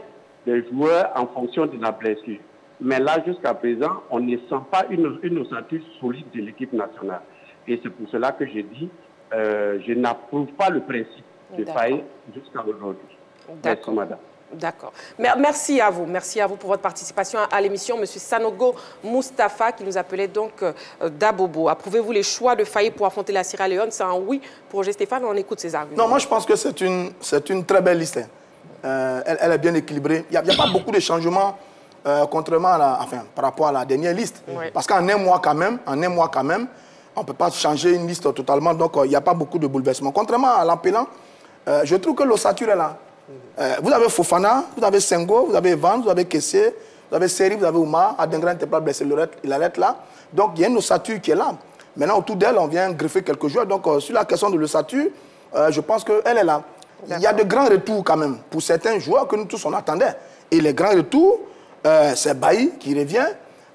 des joueurs en fonction de la blessure. Mais là, jusqu'à présent, on ne sent pas une ossature solide de l'équipe nationale. Et c'est pour cela que je dis, je n'approuve pas le principe de Faye jusqu'à aujourd'hui. Merci, madame. D'accord. Merci à vous pour votre participation à l'émission. Monsieur Sanogo Mustafa qui nous appelait donc d'Abobo. Approuvez-vous les choix de Faye pour affronter la Sierra Leone? C'est un oui pour Roger Stéphane, on écoute ses arguments. Non, moi je pense que c'est une très belle liste. Elle est bien équilibrée. Il n'y a pas beaucoup de changements contrairement par rapport à la dernière liste. Parce qu'en un mois quand même, on ne peut pas changer une liste totalement, donc il n'y a pas beaucoup de bouleversements. Contrairement à l'appelant, je trouve que l'ossature est là. Vous avez Fofana, vous avez Senghor, vous avez Evans, vous avez Kessé, vous avez Seri, vous avez Oumar, Adengran n'était pas blessé, il arrête là. Donc il y a une ossature qui est là. Maintenant, autour d'elle, on vient greffer quelques joueurs. Donc sur la question de l'ossature, je pense qu'elle est là. Il y a de grands retours quand même pour certains joueurs que nous tous on attendait. Et les grands retours, c'est Bailly qui revient,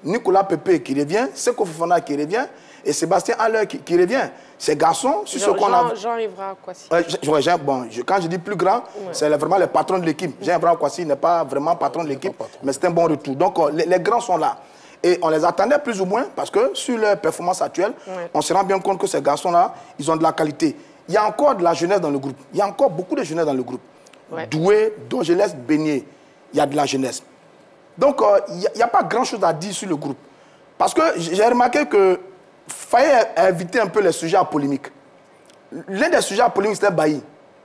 Nicolas Pépé qui revient, Seko Fofana qui revient. et Sébastien Haller qui revient. Ces garçons, sur ce qu'on a... Jean-Yves Kwasi. Quand je dis plus grand, c'est vraiment le patron de l'équipe. Jean-Yves Kwasi n'est pas vraiment patron de l'équipe, mais c'est un bon retour. Donc les grands sont là. Et on les attendait plus ou moins parce que sur leur performance actuelle, on se rend bien compte que ces garçons-là, ils ont de la qualité. Il y a encore de la jeunesse dans le groupe. Il y a encore beaucoup de jeunesse dans le groupe. Doué, Dongelès, Beignet, il y a de la jeunesse. Donc, il n'y a pas grand-chose à dire sur le groupe. Parce que j'ai remarqué que Faye a évité un peu les sujets à polémique. L'un des sujets à polémique, c'était Bailly.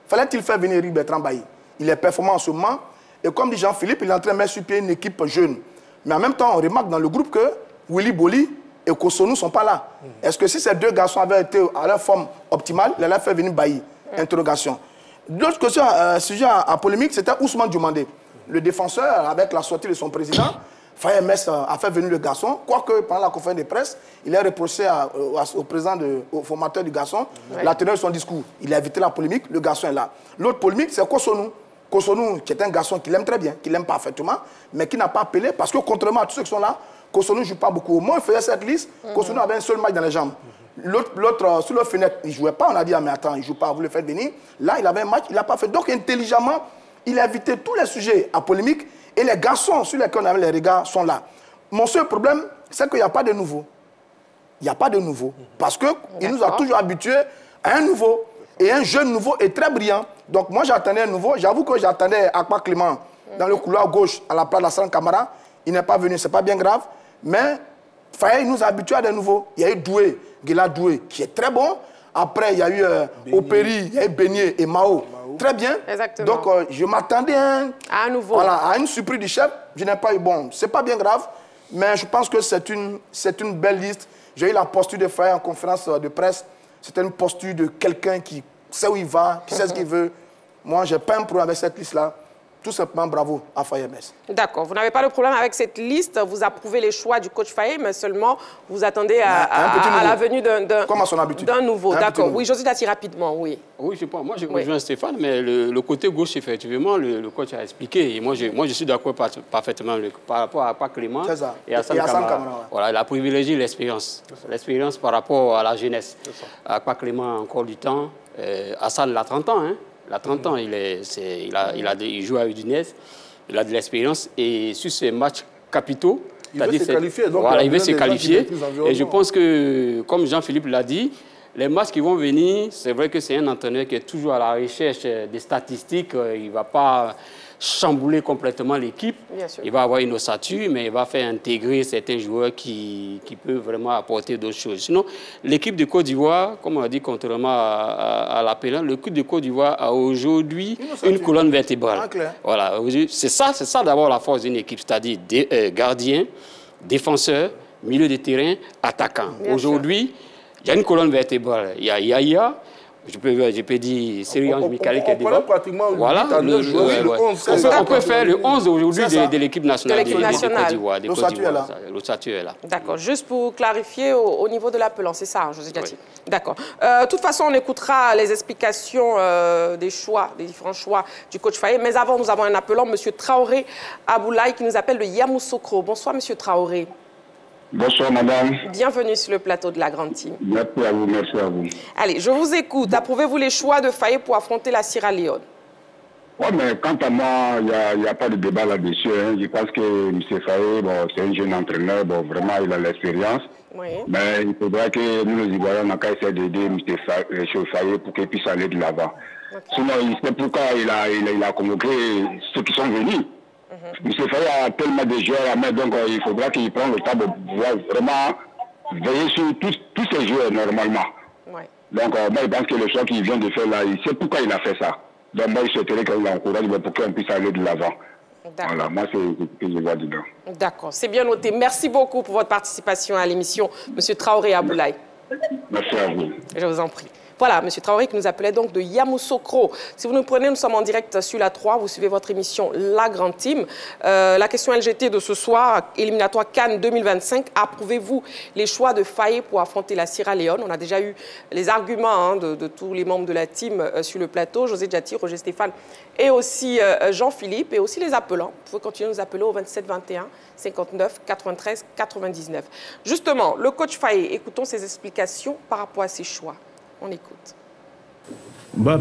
Fallait-il faire venir Eric Bertrand Bailly? Il est performant en ce moment. Et comme dit Jean-Philippe, il est en train de mettre sur pied une équipe jeune. Mais en même temps, on remarque dans le groupe que Willy Boli et Kosonou ne sont pas là. Est-ce que si ces deux garçons avaient été à leur forme optimale, il allait faire venir Bailly? Interrogation. L'autre question, sujet à polémique, c'était Ousmane Diomandé. Le défenseur, avec la sortie de son président, Faye Mess a fait venir le garçon. Quoique, pendant la conférence de presse, il a reproché au président, au formateur du garçon, la teneur de son discours. Il a évité la polémique, le garçon est là. L'autre polémique, c'est Kosonou. Kosonou, qui est un garçon qu'il aime très bien, qu'il aime parfaitement, mais qui n'a pas appelé, parce que contrairement à tous ceux qui sont là, Kosonou ne joue pas beaucoup. Au moins, il faisait cette liste, Kosonou avait un seul match dans les jambes. L'autre, sur le fenêtre, il ne jouait pas. On a dit, ah, mais attends, il ne joue pas, vous le faites venir. Là, il avait un match, il n'a pas fait. Donc, intelligemment, il a évité tous les sujets à polémique et les garçons sur lesquels on avait les regards sont là. Mon seul problème, c'est qu'il n'y a pas de nouveau. Il n'y a pas de nouveau. Parce qu'il nous a toujours habitués à un nouveau. Et un jeune nouveau est très brillant. Donc, moi, j'attendais un nouveau. J'avoue que j'attendais Akpa Clément dans le couloir gauche à la place de la Camara. Il n'est pas venu, ce n'est pas bien grave. Mais Faye nous a habitués à des nouveaux. Il y a eu Doué, Guéla Doué, qui est très bon. Après, il y a eu Opéry, il y a eu Beignet et Mao. Très bien. Exactement. Donc, je m'attendais à un nouveau. Voilà, à une surprise du chef. Je n'ai pas eu bon. Ce n'est pas bien grave, mais je pense que c'est une belle liste. J'ai eu la posture de Faye en conférence de presse. C'était une posture de quelqu'un qui sait où il va, qui sait ce qu'il veut. Moi, je n'ai pas un problème avec cette liste-là. Tout simplement, bravo à Faye Mess. D'accord. Vous n'avez pas de problème avec cette liste. Vous approuvez les choix du coach Faye, mais seulement vous attendez à la venue d'un nouveau. D'accord. Oui, José Dati, rapidement, oui. Oui, je pense. Moi, je rejoins Stéphane, mais le côté gauche, effectivement, le coach a expliqué. Et moi, je suis d'accord parfaitement par rapport à Clément et à Sam Camara. Voilà, il a privilégié l'expérience. L'expérience par rapport à la jeunesse. À Clément, encore du temps. Hassan, il a 30 ans, hein. Il a 30 ans, il joue à Udinese, il a de l'expérience. Et sur ces matchs capitaux, il veut se qualifier. Voilà, il veut se qualifier. Et je pense que, comme Jean-Philippe l'a dit, les matchs qui vont venir, c'est vrai que c'est un entraîneur qui est toujours à la recherche des statistiques. Il ne va pas chambouler complètement l'équipe. Il va avoir une ossature, mais il va faire intégrer certains joueurs qui peuvent vraiment apporter d'autres choses. Sinon, l'équipe de Côte d'Ivoire, comme on a dit, contrairement à l'appelant, l'équipe de Côte d'Ivoire a aujourd'hui une colonne vertébrale. Voilà, c'est ça d'abord la force d'une équipe, c'est-à-dire gardien, défenseur, milieu de terrain, attaquant. Aujourd'hui, il y a une colonne vertébrale. Il y a Yaya. Je peux dire Seriange Mikali qui est devant. Voilà, on peut faire le 11 aujourd'hui de l'équipe nationale de Côte d'Ivoire. L'ossature est là. D'accord. Juste pour clarifier au niveau de l'appelant, c'est ça, José Gatti. D'accord. De toute façon, on écoutera les explications des différents choix du coach Faye. Mais avant, nous avons un appelant, M. Traoré Aboulaye, qui nous appelle de Yamoussoukro. Bonsoir, M. Traoré. Bonsoir, madame. Bienvenue sur le plateau de la Grande Team. Merci à vous, merci à vous. Allez, je vous écoute. Approuvez-vous les choix de Faye pour affronter la Sierra Leone? Oui, mais quant à moi, il n'y a pas de débat là-dessus. Hein. Je pense que M. Faye, bon, c'est un jeune entraîneur, bon, vraiment, il a l'expérience. Oui. Mais il faudra que nous, les Ivoiriens, on a qu'à essayer d'aider M. Faye pour qu'il puisse aller de l'avant. Okay. Sinon, c'est pourquoi il a convoqué ceux qui sont venus. M. Faye a tellement de joueurs à mettre, donc il faudra qu'il prenne le temps de pouvoir vraiment veiller sur tous ces joueurs normalement. Ouais. Donc moi, je pense que le choix qu'il vient de faire là, il sait pourquoi il a fait ça. Donc moi, je souhaiterais qu'il l'encourage pour qu'on puisse aller de l'avant. Voilà, moi, c'est ce que je vois dedans. D'accord, c'est bien noté. Merci beaucoup pour votre participation à l'émission, M. Traoré Aboulaye. Merci à vous. Je vous en prie. Voilà, M. Traoré qui nous appelait donc de Yamoussoukro. Si vous nous prenez, nous sommes en direct sur la 3. Vous suivez votre émission La Grande Team. La question LGT de ce soir, éliminatoire Cannes 2025. Approuvez-vous les choix de Faye pour affronter la Sierra Leone? On a déjà eu les arguments de tous les membres de la team sur le plateau. José Diati, Roger Stéphane et aussi Jean-Philippe et aussi les appelants. Vous pouvez continuer à nous appeler au 27 21 59 93 99. Justement, le coach Faye, écoutons ses explications par rapport à ses choix. On écoute.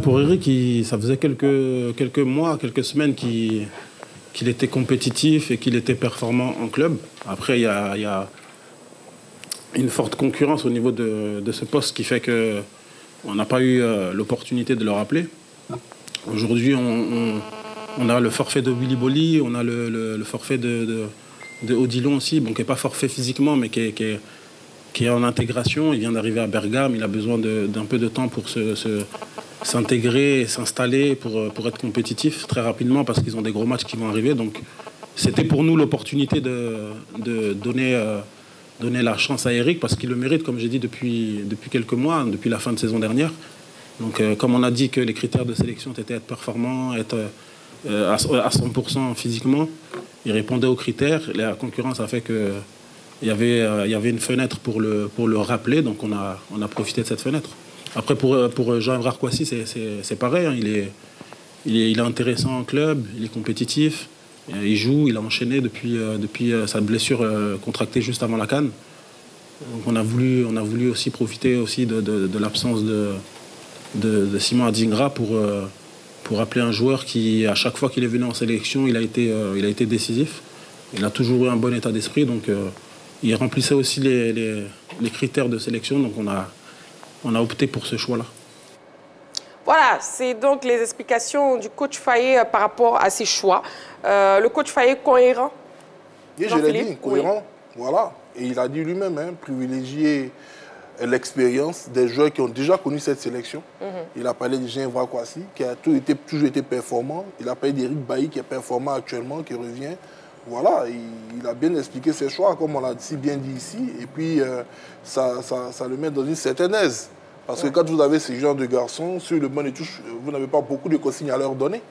Pour Eric, ça faisait quelques mois, quelques semaines qu'il était compétitif et qu'il était performant en club. Après, il y a une forte concurrence au niveau de ce poste qui fait qu'on n'a pas eu l'opportunité de le rappeler. Aujourd'hui, on a le forfait de Willy Boli, on a le forfait de Odilon aussi, qui n'est pas forfait physiquement, mais qui est en intégration. Il vient d'arriver à Bergame, il a besoin d'un peu de temps pour s'intégrer et s'installer pour être compétitif très rapidement parce qu'ils ont des gros matchs qui vont arriver. Donc c'était pour nous l'opportunité de donner la chance à Eric parce qu'il le mérite, comme j'ai dit depuis quelques mois, depuis la fin de saison dernière. Donc comme on a dit que les critères de sélection étaient être performant, être à 100% physiquement, il répondait aux critères. La concurrence a fait que il y avait une fenêtre pour le rappeler, donc on a profité de cette fenêtre. Après, pour Jean-Évrard Kouassi, c'est pareil. Hein, il est intéressant en club, il est compétitif, il joue, il a enchaîné depuis sa blessure contractée juste avant la CAN. Donc on a voulu aussi profiter aussi de l'absence de Simon Adingra pour appeler un joueur qui, à chaque fois qu'il est venu en sélection, il a été décisif. Il a toujours eu un bon état d'esprit, donc il remplissait aussi les critères de sélection, donc on a opté pour ce choix-là. Voilà, c'est donc les explications du coach Faye par rapport à ses choix. Le coach Faye cohérent. Et je l'ai dit, cohérent, oui. Voilà. Et il a dit lui-même, privilégier l'expérience des joueurs qui ont déjà connu cette sélection. Il a parlé de Jean-Évrard Kouassi, qui a toujours été performant. Il a parlé d'Eric Bailly, qui est performant actuellement, qui revient. Voilà, il a bien expliqué ses choix, comme on l'a si bien dit ici. Et puis, ça le met dans une certaine aise. Parce que quand vous avez ce genre de garçons, sur le banc de touche, vous n'avez pas beaucoup de consignes à leur donner.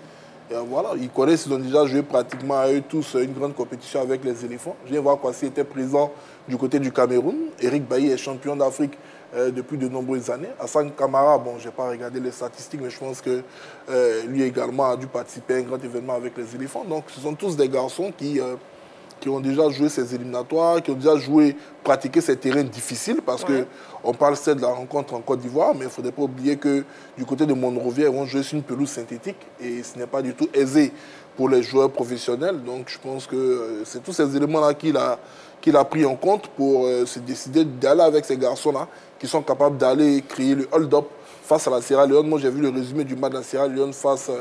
Et voilà, ils connaissent, ils ont déjà joué pratiquement à eux tous une grande compétition avec les éléphants. Je viens voir Kouassi était présent du côté du Cameroun. Eric Bailly est champion d'Afrique depuis de nombreuses années. Hassan Kamara, je n'ai pas regardé les statistiques, mais je pense que lui également a dû participer à un grand événement avec les éléphants. Donc ce sont tous des garçons qui ont déjà joué ces éliminatoires, qui ont déjà pratiqué ces terrains difficiles, parce qu'on parle certes de la rencontre en Côte d'Ivoire, mais il ne faudrait pas oublier que du côté de Monrovia, ils vont jouer sur une pelouse synthétique, et ce n'est pas du tout aisé pour les joueurs professionnels. Donc je pense que c'est tous ces éléments-là qu'il a pris en compte pour se décider d'aller avec ces garçons-là, qui sont capables d'aller créer le hold-up face à la Sierra Leone. Moi, j'ai vu le résumé du match de la Sierra Leone face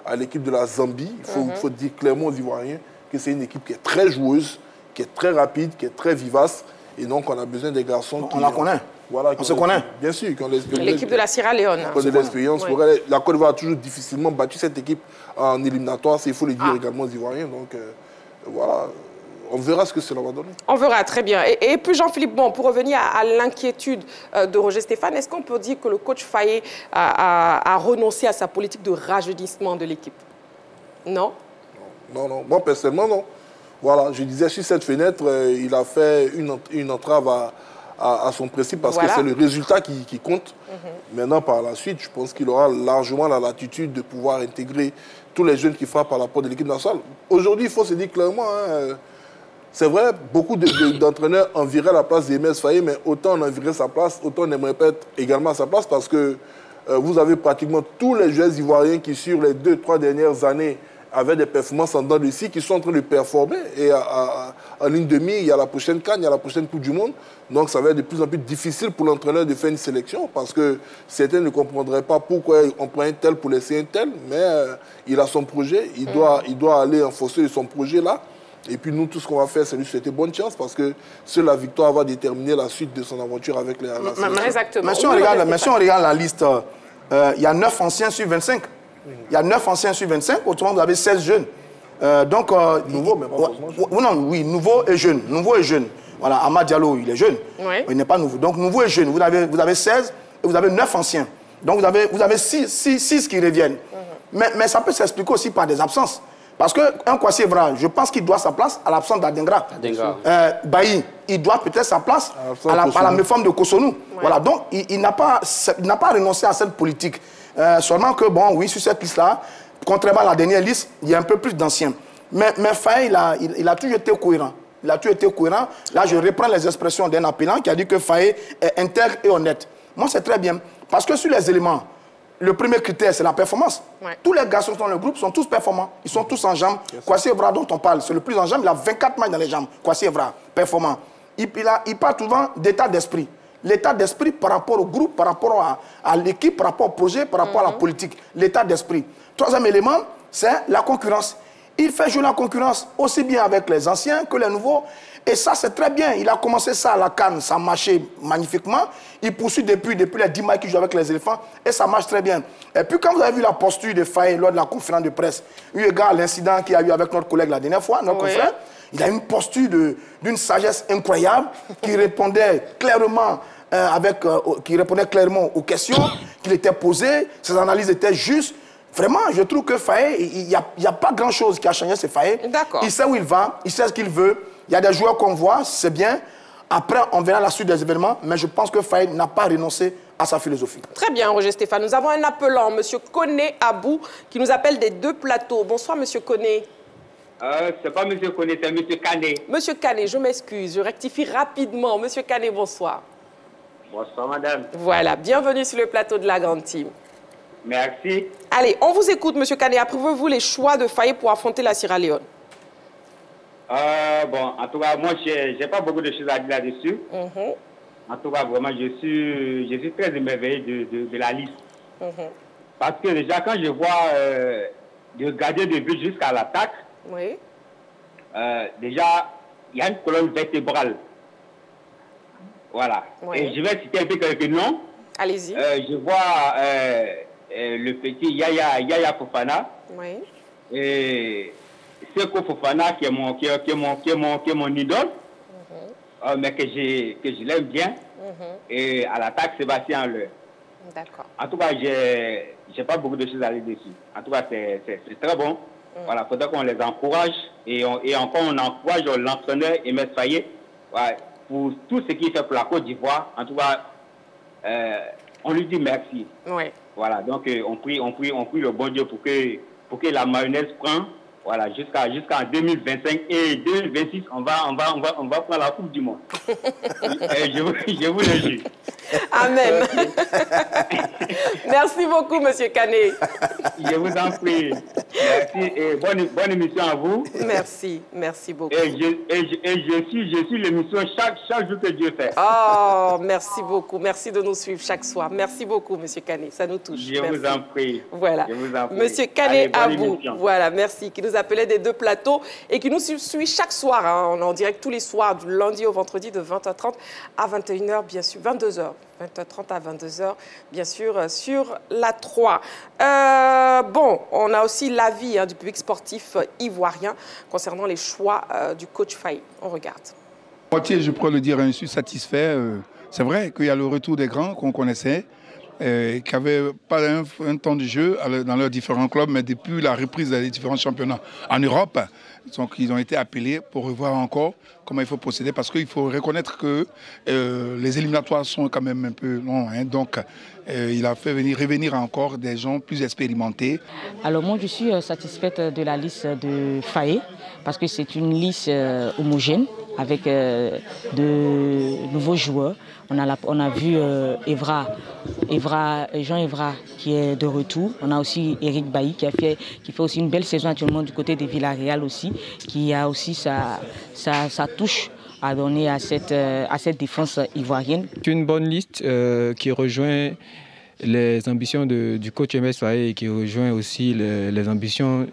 à l'équipe de la Zambie. Il faut dire clairement aux Ivoiriens que c'est une équipe qui est très joueuse, qui est très rapide, qui est très vivace. Et donc, on a besoin des garçons qui... On la connaît. Voilà, on se connaît. Bien sûr. L'équipe de la Sierra Leone. On a de l'expérience. La Côte d'Ivoire a toujours difficilement battu cette équipe en éliminatoire. Il faut le dire également aux Ivoiriens. Donc, voilà. On verra ce que cela va donner. On verra, très bien. Et puis Jean-Philippe, pour revenir à l'inquiétude de Roger Stéphane, est-ce qu'on peut dire que le coach Faye a renoncé à sa politique de rajeunissement de l'équipe? Non? Non. Moi, personnellement, non. Voilà, je disais, sur cette fenêtre, il a fait une entrave à son principe parce que c'est le résultat qui compte. Maintenant, par la suite, je pense qu'il aura largement la latitude de pouvoir intégrer tous les jeunes qui frappent à la porte de l'équipe nationale. Aujourd'hui, il faut se dire clairement... c'est vrai, beaucoup d'entraîneurs enviraient la place d'Emez Faye, mais autant on envirait sa place, autant on n'aimerait pas être également à sa place parce que vous avez pratiquement tous les joueurs ivoiriens qui, sur les 2-3 dernières années, avaient des performances en dents de scie, qui sont en train de performer. Et en ligne de mire, il y a la prochaine CAN, il y a la prochaine Coupe du Monde. Donc ça va être de plus en plus difficile pour l'entraîneur de faire une sélection parce que certains ne comprendraient pas pourquoi on prend un tel pour laisser un tel, mais il a son projet, il doit aller en force de son projet là. Et puis nous, tout ce qu'on va faire, c'est lui souhaiter bonne chance parce que seule la victoire va déterminer la suite de son aventure avec la sélection. Exactement. Mais si on regarde la liste, il y a 9 anciens sur 25. Il y a 9 anciens sur 25, autrement vous avez 16 jeunes. Nouveau, mais pas forcément jeune. Oui, nouveau et jeune. Nouveau et jeune. Voilà, Amad Diallo, il est jeune. Il n'est pas nouveau. Donc nouveau et jeune. Vous avez 16 et vous avez 9 anciens. Donc vous avez 6 qui reviennent. Mais ça peut s'expliquer aussi par des absences. Parce qu'un Kwasi Evra, je pense qu'il doit sa place à l'absence d'Adengra. Bailly, il doit peut-être sa place à la méforme de Cotonou. Voilà, donc il n'a pas renoncé à cette politique. Seulement que, bon, oui, sur cette liste-là, contrairement à la dernière liste, il y a un peu plus d'anciens. Mais Faye, il a toujours été cohérent. Il a toujours été cohérent. Là, je reprends les expressions d'un appelant qui a dit que Faye est intègre et honnête. Moi, c'est très bien. Parce que sur les éléments, le premier critère, c'est la performance. Tous les garçons dans le groupe sont tous performants. Ils sont tous en jambes. Kwasi Evra, dont on parle, c'est le plus en jambes. Il a 24 matchs dans les jambes. Kwasi Evra, performant. Il parle souvent d'état d'esprit. L'état d'esprit par rapport au groupe, par rapport à l'équipe, par rapport au projet, par rapport à la politique. L'état d'esprit. Troisième élément, c'est la concurrence. Il fait jouer la concurrence aussi bien avec les anciens que les nouveaux. Et ça, c'est très bien. Il a commencé ça à la CAN, ça marchait magnifiquement. Il poursuit depuis les 10 matchs qu'il joue avec les éléphants et ça marche très bien. Et puis, quand vous avez vu la posture de Faye lors de la conférence de presse, eu égard à l'incident qu'il y a eu avec notre collègue la dernière fois, notre confrère, il a une posture d'une sagesse incroyable qui répondait clairement, aux questions qu'il était posées. Ses analyses étaient justes. Vraiment, je trouve que Faye, il n'y a pas grand-chose qui a changé, c'est Faye. Il sait où il va, il sait ce qu'il veut. Il y a des joueurs qu'on voit, c'est bien. Après, on verra la suite des événements. Mais je pense que Faye n'a pas renoncé à sa philosophie. Très bien, Roger Stéphane. Nous avons un appelant, M. Koné Abou, qui nous appelle des 2 plateaux. Bonsoir, M. Koné. C'est pas M. Koné, c'est M. Kané. M. Kané, je m'excuse, je rectifie rapidement. M. Kané, bonsoir. Bonsoir, madame. Voilà, bienvenue sur le plateau de la Grande Team. Merci. Allez, on vous écoute, M. Kané. Approuvez-vous les choix de Faye pour affronter la Sierra Leone? Bon, en tout cas, moi, je n'ai pas beaucoup de choses à dire là-dessus. En tout cas, vraiment, je suis très émerveillé de la liste. Parce que déjà, quand je vois de garder de but jusqu'à l'attaque, déjà, il y a une colonne vertébrale. Voilà. Et je vais citer un peu quelques noms. Allez-y. Je vois le petit Yaya Fofana. Et Seko Fofana, qui est mon idole, mais que je l'aime bien. Et à l'attaque, Sébastien Leur. D'accord. En tout cas, je n'ai pas beaucoup de choses à dire dessus. En tout cas, c'est très bon. Voilà, il faudrait qu'on les encourage. Et encore, on encourage l'entraîneur Aimé Faye pour tout ce qu'il fait pour la Côte d'Ivoire. En tout cas, on lui dit merci. Voilà, donc on prie le bon Dieu pour que la mayonnaise prenne. Voilà, jusqu'en 2025 et 2026, on va prendre la Coupe du Monde. je vous le dis. Amen. Merci beaucoup, M. Kané. Je vous en prie. Merci et bonne émission à vous. Merci, merci beaucoup. Et je suis l'émission chaque jour que Dieu fait. Oh, merci beaucoup. Merci de nous suivre chaque soir. Merci beaucoup, M. Kané. Ça nous touche. Je vous en prie. Voilà. M. Kané Abou, voilà, merci. Qui nous appelait des 2 plateaux et qui nous suit chaque soir. On est en direct tous les soirs, du lundi au vendredi, de 20h30 à 21h, bien sûr, 22h. 20h30 à 22h, bien sûr, sur la 3. Bon, on a aussi l'avis du public sportif ivoirien concernant les choix du coach Faye. On regarde. Moitié, je pourrais le dire, je suis satisfait. C'est vrai qu'il y a le retour des grands qu'on connaissait, qui n'avaient pas un temps de jeu dans leurs différents clubs, mais depuis la reprise des différents championnats en Europe, donc ils ont été appelés pour revoir encore comment il faut procéder, parce qu'il faut reconnaître que les éliminatoires sont quand même un peu longs. Donc il a fait revenir encore des gens plus expérimentés. Alors moi je suis satisfaite de la liste de Faye, parce que c'est une liste homogène avec de nouveaux joueurs. On a vu Jean Evra qui est de retour. On a aussi Eric Bailly qui fait aussi une belle saison actuellement du côté de Villarreal aussi, qui a aussi sa touche à donner à cette défense ivoirienne. C'est une bonne liste qui rejoint les ambitions du coach Aimé Faye et qui rejoint aussi les ambitions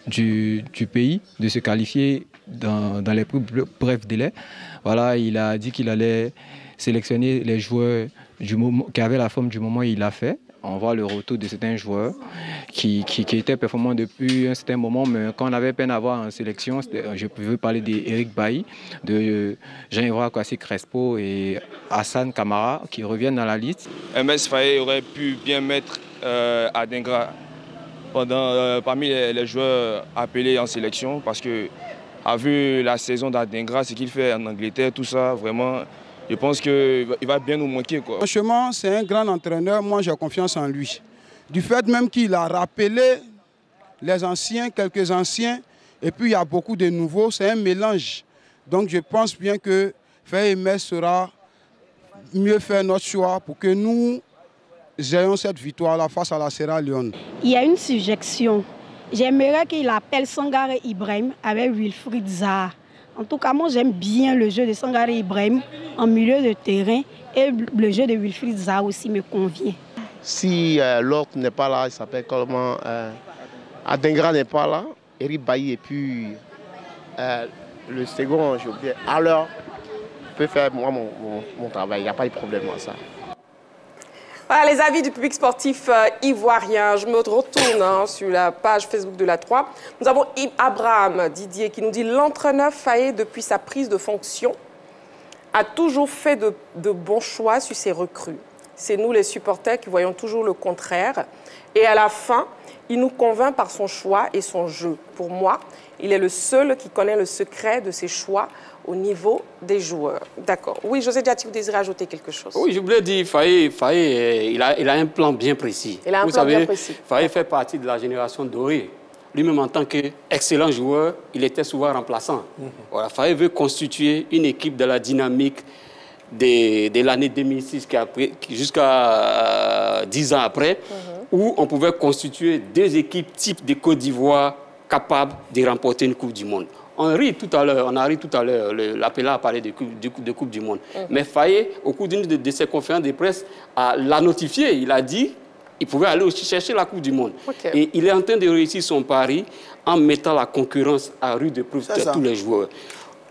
du pays de se qualifier dans les plus brefs délais. Voilà, il a dit qu'il allait sélectionner les joueurs qui avaient la forme du moment, il l'a fait. on voit le retour de certains joueurs qui étaient performants depuis un certain moment, mais quand on avait peine à voir en sélection, je peux parler d'Eric Bailly, de Jean-Yves Kwasi Crespo et Hassan Kamara qui reviennent dans la liste. MS Faye aurait pu bien mettre Adingra parmi les joueurs appelés en sélection parce que, à vu la saison d'Adingra, ce qu'il fait en Angleterre, tout ça, vraiment, je pense qu'il va bien nous manquer, quoi. Franchement, c'est un grand entraîneur, moi j'ai confiance en lui. Du fait même qu'il a rappelé les anciens, quelques anciens, et puis il y a beaucoup de nouveaux, c'est un mélange. Donc je pense bien que Faye Metz sera mieux faire notre choix pour que nous ayons cette victoire-là face à la Sierra Leone. Il y a une suggestion. J'aimerais qu'il appelle Sangaré Ibrahim avec Wilfried Zaha. En tout cas, moi j'aime bien le jeu de Sangaré Ibrahim en milieu de terrain et le jeu de Wilfried Zaha aussi me convient. Si l'autre n'est pas là, il s'appelle comment Adingra n'est pas là, Eric Bailly et puis le second, j'ai oublié, alors je peux faire moi mon travail, il n'y a pas de problème à ça. Voilà les avis du public sportif ivoirien. Je me retourne sur la page Facebook de la 3. Nous avons Abraham Didier qui nous dit « L'entraîneur Faye, depuis sa prise de fonction, a toujours fait de bons choix sur ses recrues. C'est nous les supporters qui voyons toujours le contraire. Et à la fin, il nous convainc par son choix et son jeu. Pour moi, il est le seul qui connaît le secret de ses choix au niveau des joueurs. » D'accord. Oui, José Diati, vous désirez ajouter quelque chose? Oui, je voulais dire, Faye, il a un plan bien précis. Il a un plan bien précis. Faye fait partie de la génération dorée. Lui-même, en tant qu'excellent joueur, il était souvent remplaçant. Voilà, Faye veut constituer une équipe de la dynamique de l'année 2006 jusqu'à 10 ans après, où on pouvait constituer deux équipes type de Côte d'Ivoire capables de remporter une Coupe du Monde. On a ri tout à l'heure, l'appelant a parlé de Coupe du Monde. Mais Faye, au cours d'une de ses conférences de presse, l'a notifié. Il a dit qu'il pouvait aller aussi chercher la Coupe du Monde. Et il est en train de réussir son pari en mettant la concurrence à rude épreuve de tous les joueurs.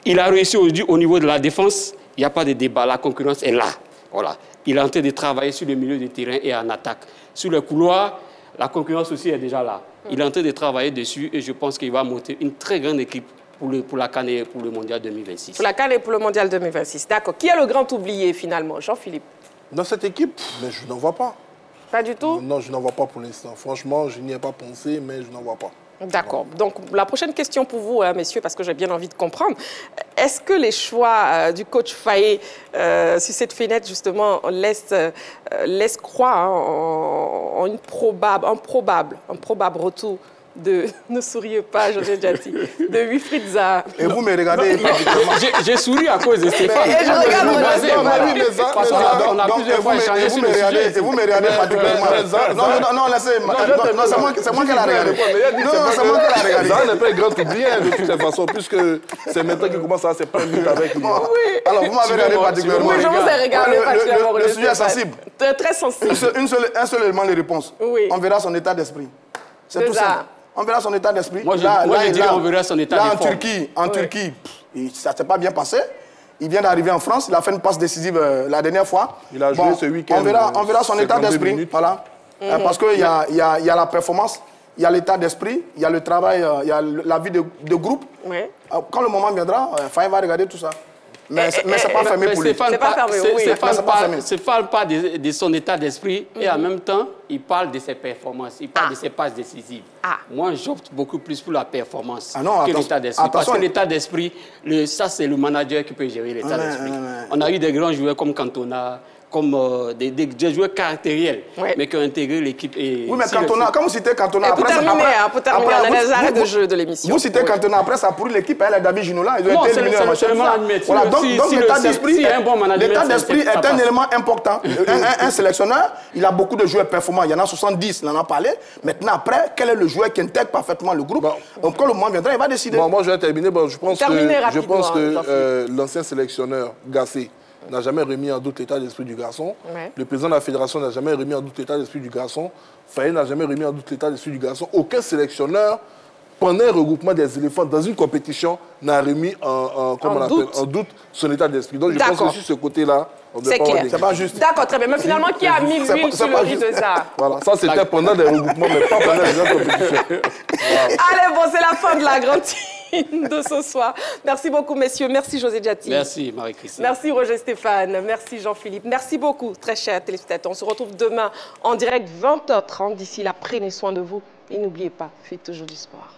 Il a réussi aujourd'hui au niveau de la défense. Il n'y a pas de débat, la concurrence est là. Voilà. Il est en train de travailler sur le milieu du terrain et en attaque. Sur le couloir, la concurrence aussi est déjà là. Il est en train de travailler dessus et je pense qu'il va monter une très grande équipe pour la CAN et pour le Mondial 2026. Pour la CAN et pour le Mondial 2026, d'accord. Qui est le grand oublié finalement, Jean-Philippe? Dans cette équipe, mais je n'en vois pas. Pas du tout? Non, je n'en vois pas pour l'instant. Franchement, je n'y ai pas pensé, mais je n'en vois pas. D'accord. Donc, la prochaine question pour vous, messieurs, parce que j'ai bien envie de comprendre. Est-ce que les choix du coach Faye sur cette fenêtre, justement, laissent croire en un probable retour de... Ne souriez pas, José Diati, de Wilfried Zaha. Et vous me regardez... J'ai souri à cause de Stéphane. Et je regarde parce qu'on a plusieurs fois échangé sur le sujet. Et vous me regardez particulièrement. Non, laissez... C'est moi qui l'ai regardé. Non, c'est moi qui l'ai regardé. Zaha n'est pas grand oublié de toutes les façons, puisque c'est maintenant qu'il commence à se prendre vite avec lui. Alors, vous m'avez regardé particulièrement. Oui, je vous ai regardé particulièrement. Le sujet est sensible. Très sensible. Un seul élément de réponse. On verra son état d'esprit. C'est tout simple. On verra son état d'esprit. Moi, je dirais on verra son état d'esprit. En Turquie, ça ne s'est pas bien passé. Il vient d'arriver en France. Il a fait une passe décisive la dernière fois. Il a joué ce week-end. On verra son état d'esprit. Voilà. Parce qu'il y a la performance, il y a l'état d'esprit, il y a le travail, il y a la vie de groupe. Quand le moment viendra, Faye va regarder tout ça. Mais ce n'est pas fermé pour lui. Stéphane parle pas de son état d'esprit et en même temps, il parle de ses performances, il parle de ses passes décisives. Moi, j'opte beaucoup plus pour la performance que l'état d'esprit. Parce que l'état d'esprit, ça c'est le manager qui peut gérer l'état d'esprit. On a eu des grands joueurs comme Cantona, comme des joueurs caractériels, mais qui ont intégré l'équipe. Oui, mais Cantona, comme vous citez Cantona, pour terminer, on a les arrêts de jeu de l'émission. Vous citez Cantona, après ça pourrit l'équipe, elle est David Ginola, ils ont été éliminés à Voilà, donc l'état d'esprit est un élément important. Un sélectionneur, il a beaucoup de joueurs performants, il y en a 70, il en a parlé. Maintenant, après, quel est le joueur qui intègre parfaitement le groupe? Donc quand le moment viendra, il va décider. Moi, je vais terminer. Je pense que l'ancien sélectionneur, Gassé, n'a jamais remis en doute l'état d'esprit du garçon. Le président de la fédération n'a jamais remis en doute l'état d'esprit du garçon. Faye n'a jamais remis en doute l'état d'esprit du garçon. Aucun sélectionneur pendant un regroupement des éléphants dans une compétition, n'a remis en doute son état d'esprit. Donc je pense que sur ce côté-là, c'est clair. C'est pas juste. D'accord, très bien. Mais finalement, qui a mis l'huile sur le riz de ça? Voilà, ça c'était pendant des regroupements, mais pas pendant les autres compétitions. Allez, bon, c'est la fin de la grande team de ce soir. Merci beaucoup, messieurs. Merci, José Diati. Merci, Marie-Christine. Merci, Roger Stéphane. Merci, Jean-Philippe. Merci beaucoup, très chers téléspectateurs. On se retrouve demain en direct, 20h30. D'ici là, prenez soin de vous. Et n'oubliez pas, faites toujours du sport.